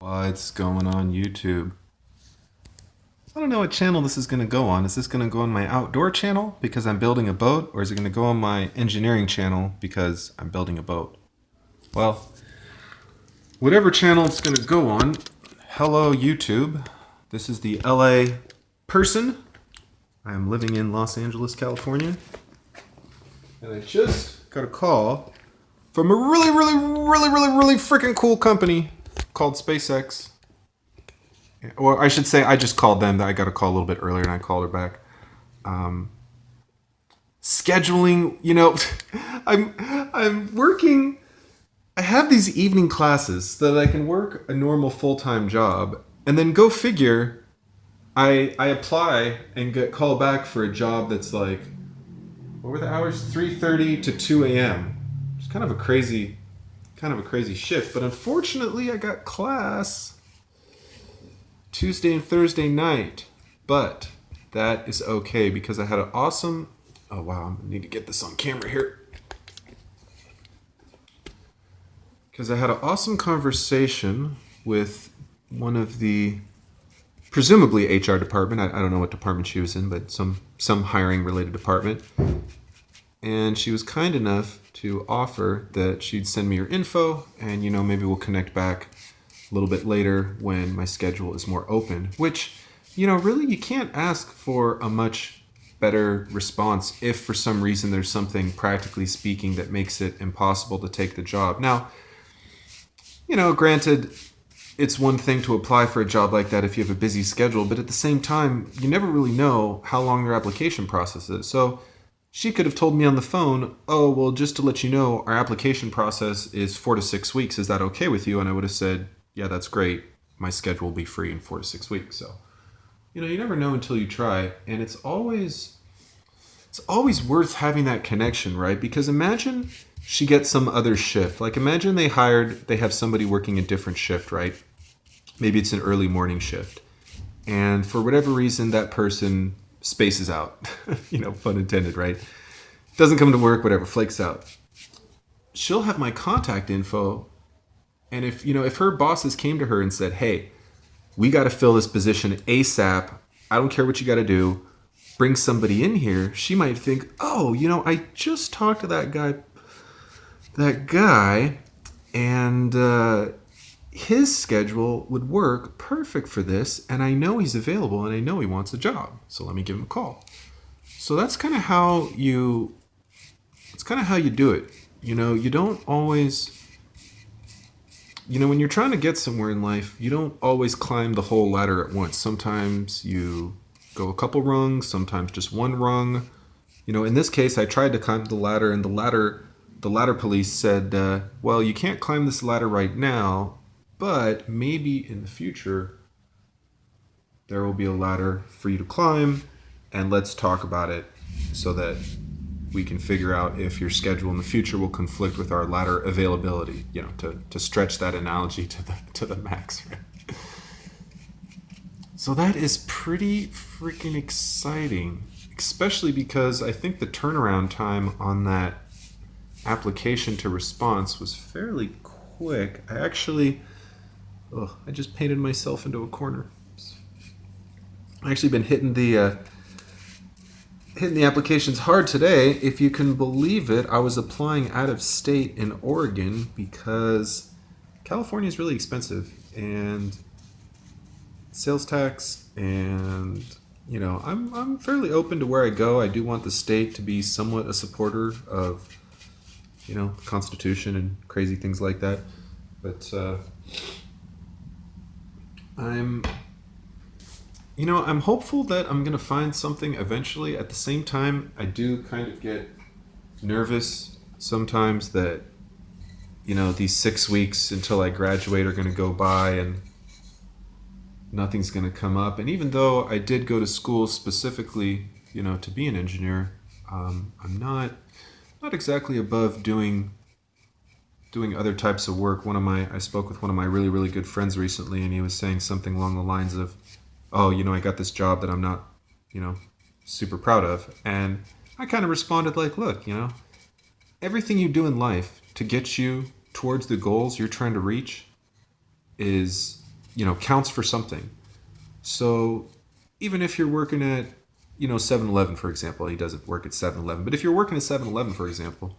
What's going on YouTube? I don't know what channel this is going to go on. Is this going to go on my outdoor channel because I'm building a boat, or is it going to go on my engineering channel because I'm building a boat? Well, whatever channel it's going to go on, hello YouTube. This is the LA person. I am living in Los Angeles, California. And I just got a call from a really freaking cool company called SpaceX. Or I should say, I just called them. I got a call a little bit earlier, and I called her back. Scheduling, I'm working. I have these evening classes so that I can work a normal full time job, and then go figure. I apply and get called back for a job that's like, what were the hours? 3:30 to 2 a.m. It's kind of a crazy shift. But unfortunately, I got class Tuesday and Thursday night, but that is okay because I had an awesome. Oh wow, I need to get this on camera here. Because I had an awesome conversation with one of the presumably HR department. I don't know what department she was in, but some hiring related department. And she was kind enough to offer that she'd send me her info, and maybe we'll connect back a little bit later when my schedule is more open, which, really you can't ask for a much better response if for some reason there's something practically speaking that makes it impossible to take the job. Now, granted, it's one thing to apply for a job like that if you have a busy schedule, but at the same time, you never really know how long their application process is. So she could have told me on the phone, oh, well, just to let you know, our application process is 4 to 6 weeks. Is that okay with you? And I would have said, yeah, that's great. My schedule will be free in 4 to 6 weeks. So, you never know until you try. And it's always worth having that connection, right? Because imagine she gets some other shift. Like imagine they have somebody working a different shift, right? Maybe it's an early morning shift. And for whatever reason, that person spaces out, pun intended, right? Doesn't come to work, whatever, flakes out. She'll have my contact info. And if her bosses came to her and said, hey, we got to fill this position ASAP. I don't care what you got to do. Bring somebody in here. She might think, oh, I just talked to that guy, and his schedule would work perfect for this, and I know he's available, and I know he wants a job. So let me give him a call. So that's kind of how you. It's kind of how you do it. You don't always. When you're trying to get somewhere in life, you don't always climb the whole ladder at once. Sometimes you go a couple rungs, sometimes just one rung. In this case, I tried to climb the ladder, and the ladder police said, well, you can't climb this ladder right now, but maybe in the future, there will be a ladder for you to climb, and let's talk about it so that we can figure out if your schedule in the future will conflict with our ladder availability, to stretch that analogy to the max. Right? So that is pretty freaking exciting, especially because I think the turnaround time on that application to response was fairly quick. I just painted myself into a corner. I actually been hitting the applications hard today. If you can believe it, I was applying out of state in Oregon because California is really expensive, and sales tax, and I'm fairly open to where I go. I do want the state to be somewhat a supporter of the Constitution and crazy things like that. But I'm hopeful that I'm gonna find something eventually. At the same time, I do kind of get nervous sometimes that these 6 weeks until I graduate are gonna go by and nothing's gonna come up. And even though I did go to school specifically, to be an engineer, I'm not exactly above doing other types of work. I spoke with one of my really good friends recently, and he was saying something along the lines of, oh, I got this job that I'm not, super proud of. And I kind of responded like, look, everything you do in life to get you towards the goals you're trying to reach is counts for something. So even if you're working at 7-Eleven, for example, he doesn't work at 7-Eleven, but if you're working at 7-Eleven, for example,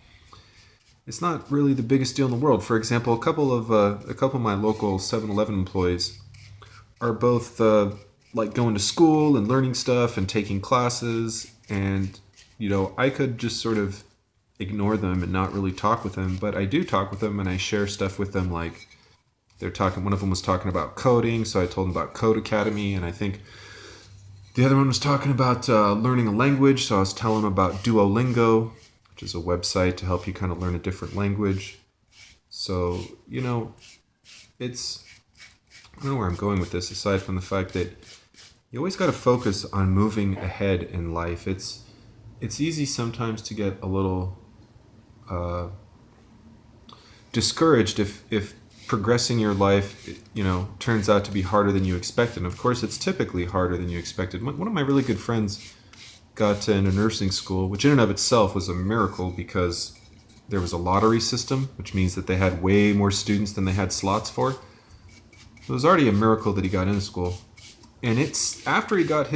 it's not really the biggest deal in the world. For example, a couple of my local 7-Eleven employees are both like going to school and learning stuff and taking classes, and I could just sort of ignore them and not really talk with them, but I do talk with them and I share stuff with them. Like one of them was talking about coding, so I told them about Code Academy, and I think the other one was talking about learning a language, so I was telling them about Duolingo, which is a website to help you kind of learn a different language. So it's I don't know where I'm going with this, aside from the fact that you always got to focus on moving ahead in life. It's easy sometimes to get a little discouraged if progressing your life, turns out to be harder than you expected. And of course, it's typically harder than you expected. One of my really good friends got into nursing school, which in and of itself was a miracle because there was a lottery system, which means that they had way more students than they had slots for. It was already a miracle that he got into school. And it's after he got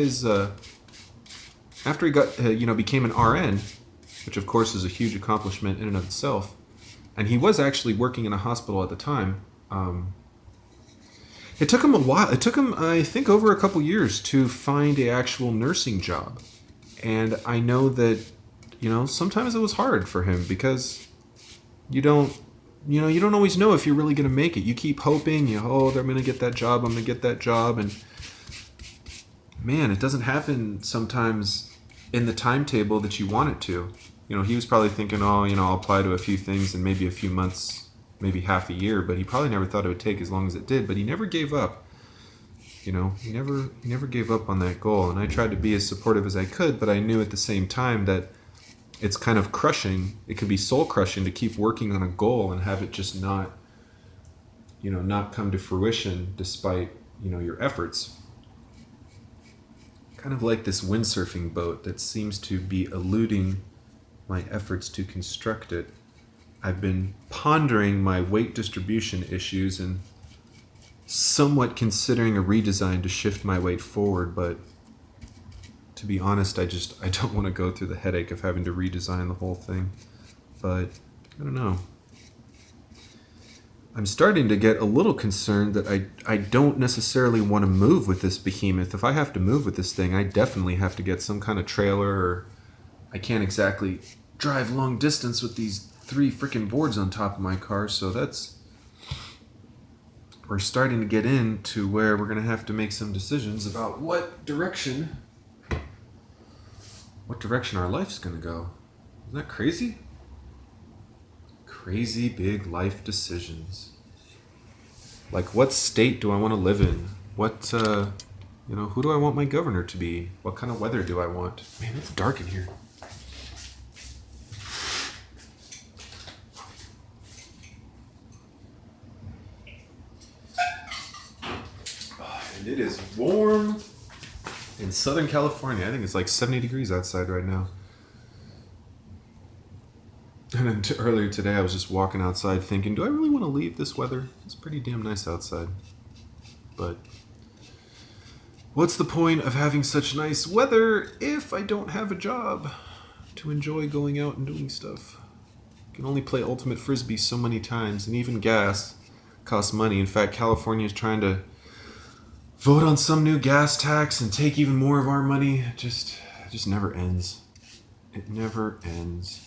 became an RN, which of course is a huge accomplishment in and of itself. And he was actually working in a hospital at the time. It took him a while. It took him, I think, over a couple years to find an actual nursing job. And I know that, sometimes it was hard for him because you don't always know if you're really going to make it. You keep hoping, I'm going to get that job, I'm going to get that job. And man, it doesn't happen sometimes in the timetable that you want it to. He was probably thinking, I'll apply to a few things in maybe a few months, maybe half a year, but he probably never thought it would take as long as it did. But he never gave up. He never gave up on that goal. And I tried to be as supportive as I could, but I knew at the same time that it's kind of crushing. It can be soul crushing to keep working on a goal and have it just not come to fruition despite, your efforts. Kind of like this windsurfing boat that seems to be eluding my efforts to construct it. I've been pondering my weight distribution issues and somewhat considering a redesign to shift my weight forward, but to be honest, I don't want to go through the headache of having to redesign the whole thing. But I don't know. I'm starting to get a little concerned that I don't necessarily want to move with this behemoth. If I have to move with this thing, I definitely have to get some kind of trailer, or I can't exactly drive long distance with these 3 freaking boards on top of my car. So we're starting to get into where we're going to have to make some decisions about what direction our life's going to go. Isn't that crazy? Crazy big life decisions. Like, what state do I want to live in? What, who do I want my governor to be? What kind of weather do I want? Man, it's dark in here. And it is warm in Southern California. I think it's like 70 degrees outside right now. And then earlier today, I was just walking outside thinking, do I really want to leave this weather? It's pretty damn nice outside. But what's the point of having such nice weather if I don't have a job to enjoy going out and doing stuff? I can only play Ultimate Frisbee so many times, and even gas costs money. In fact, California is trying to vote on some new gas tax and take even more of our money. It just never ends. It never ends.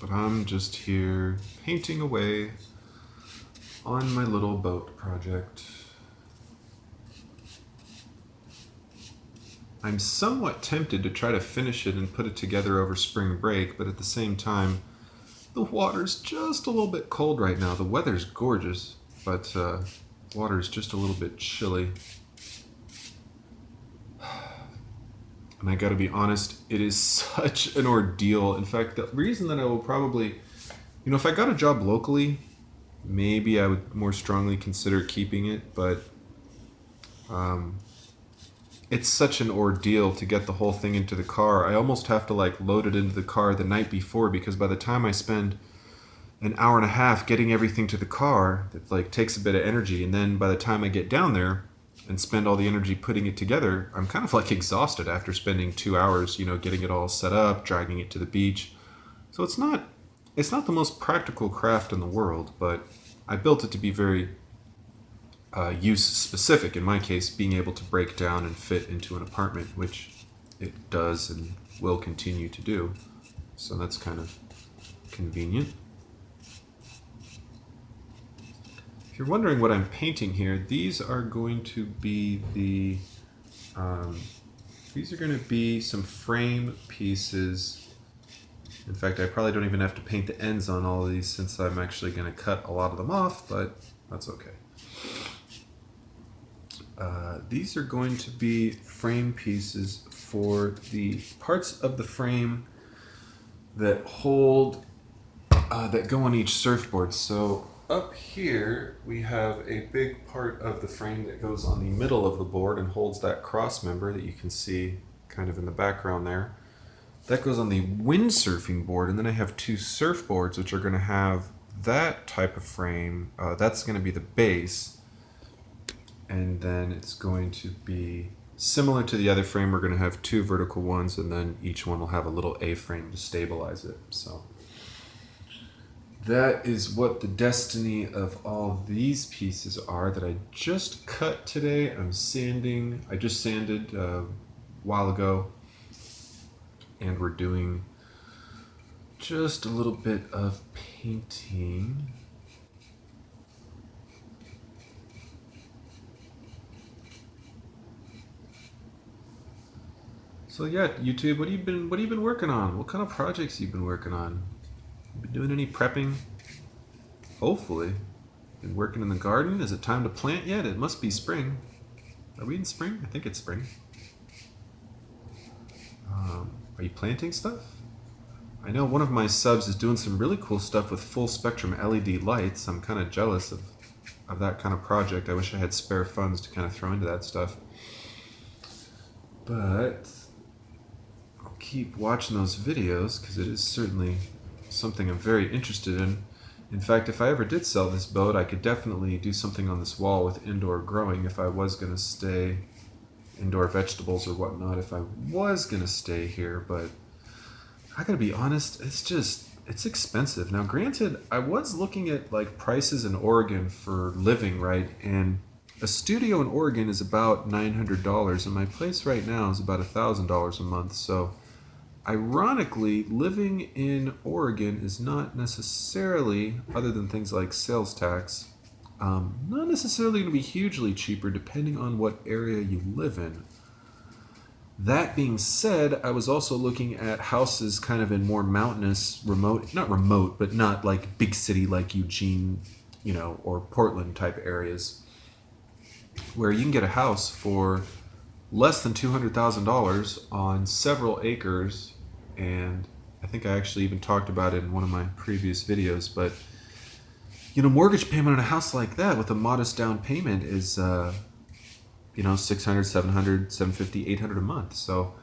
But I'm just here painting away on my little boat project. I'm somewhat tempted to try to finish it and put it together over spring break, but at the same time, the water's just a little bit cold right now. The weather's gorgeous, but water's just a little bit chilly. And I gotta be honest, it is such an ordeal. In fact, the reason that I will probably, if I got a job locally, maybe I would more strongly consider keeping it, but it's such an ordeal to get the whole thing into the car. I almost have to like load it into the car the night before, because by the time I spend an hour and a half getting everything to the car, it like takes a bit of energy, and then by the time I get down there and spend all the energy putting it together, I'm kind of like exhausted after spending 2 hours, getting it all set up, dragging it to the beach. So it's not the most practical craft in the world, but I built it to be very use specific. In my case, being able to break down and fit into an apartment, which it does and will continue to do. So that's kind of convenient. If you're wondering what I'm painting here, these are going to be some frame pieces. In fact, I probably don't even have to paint the ends on all of these, since I'm actually going to cut a lot of them off, but that's okay. These are going to be frame pieces for the parts of the frame that that go on each surfboard. So up here we have a big part of the frame that goes on the middle of the board and holds that cross member that you can see kind of in the background there. That goes on the windsurfing board, and then I have two surfboards which are going to have that type of frame. That's going to be the base, and then it's going to be similar to the other frame. We're going to have two vertical ones, and then each one will have a little A-frame to stabilize it. So that is what the destiny of all these pieces are that I just cut today. I just sanded a while ago, and we're doing just a little bit of painting. So yeah, YouTube, what have you been working on? What kind of projects have you been working on? Been doing any prepping? Hopefully. Been working in the garden? Is it time to plant yet? It must be spring. Are we in spring? I think it's spring. Are you planting stuff? I know one of my subs is doing some really cool stuff with full spectrum LED lights. I'm kind of jealous of that kind of project. I wish I had spare funds to kind of throw into that stuff. But I'll keep watching those videos because it is certainly something I'm very interested in. In fact, if I ever did sell this boat, I could definitely do something on this wall with indoor growing if I was going to stay, indoor vegetables or whatnot, if I was going to stay here. But I gotta be honest, it's expensive. Now granted, I was looking at like prices in Oregon for living, right? And a studio in Oregon is about $900, and my place right now is about $1,000 a month. So ironically, living in Oregon is not necessarily, other than things like sales tax, not necessarily going to be hugely cheaper depending on what area you live in. That being said, I was also looking at houses kind of in more mountainous, not remote, but not like big city like Eugene, or Portland type areas, where you can get a house for less than $200,000 on several acres. And I think I actually even talked about it in one of my previous videos, but mortgage payment on a house like that with a modest down payment is $600, $700, $750, $800 a month. So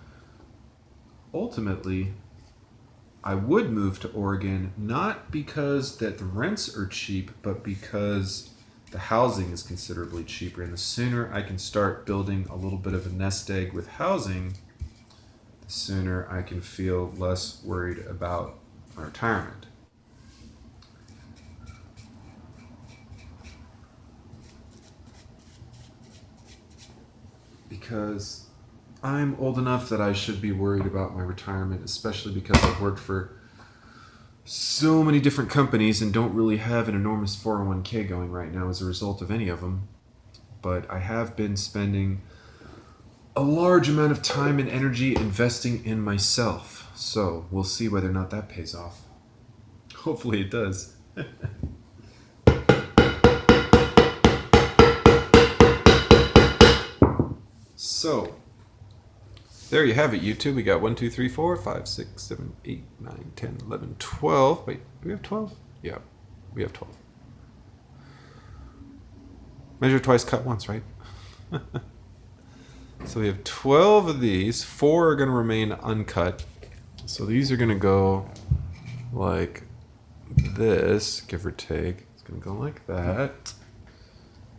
ultimately, I would move to Oregon, not because that the rents are cheap, but because the housing is considerably cheaper. And the sooner I can start building a little bit of a nest egg with housing, the sooner I can feel less worried about my retirement. Because I'm old enough that I should be worried about my retirement, especially because I've worked for so many different companies and don't really have an enormous 401k going right now as a result of any of them. But I have been spending a large amount of time and energy investing in myself. So we'll see whether or not that pays off. Hopefully it does. So, there you have it, YouTube. We got 1, 2, 3, 4, 5, 6, 7, 8, 9, 10, 11, 12. Wait, do we have 12? Yeah, we have 12. Measure twice, cut once, right? So we have 12 of these. 4 are going to remain uncut. So these are going to go like this, give or take. It's going to go like that.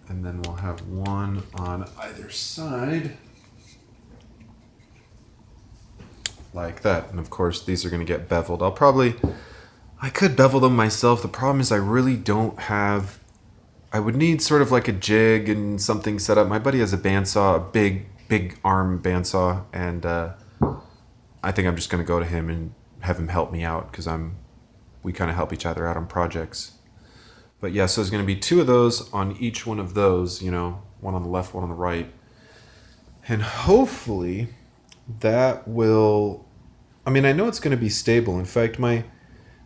And then we'll have one on either side. Like that. And of course, these are going to get beveled. I could bevel them myself. The problem is I really don't have... I would need sort of like a jig and something set up. My buddy has a bandsaw, a big arm bandsaw, and I think I'm just going to go to him and have him help me out because we kind of help each other out on projects. But yeah, so there's going to be 2 of those on each one of those, one on the left, one on the right. And hopefully that will... I mean, I know it's going to be stable. In fact,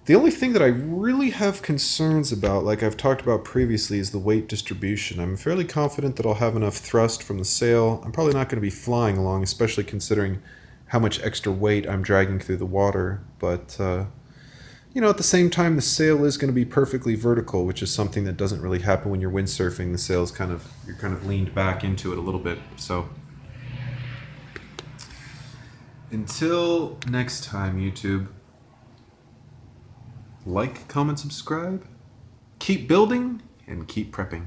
the only thing that I really have concerns about, like I've talked about previously, is the weight distribution. I'm fairly confident that I'll have enough thrust from the sail. I'm probably not going to be flying along, especially considering how much extra weight I'm dragging through the water. But, at the same time, the sail is going to be perfectly vertical, which is something that doesn't really happen when you're windsurfing. The sail's you're kind of leaned back into it a little bit. So until next time, YouTube, like, comment, subscribe, keep building, and keep prepping.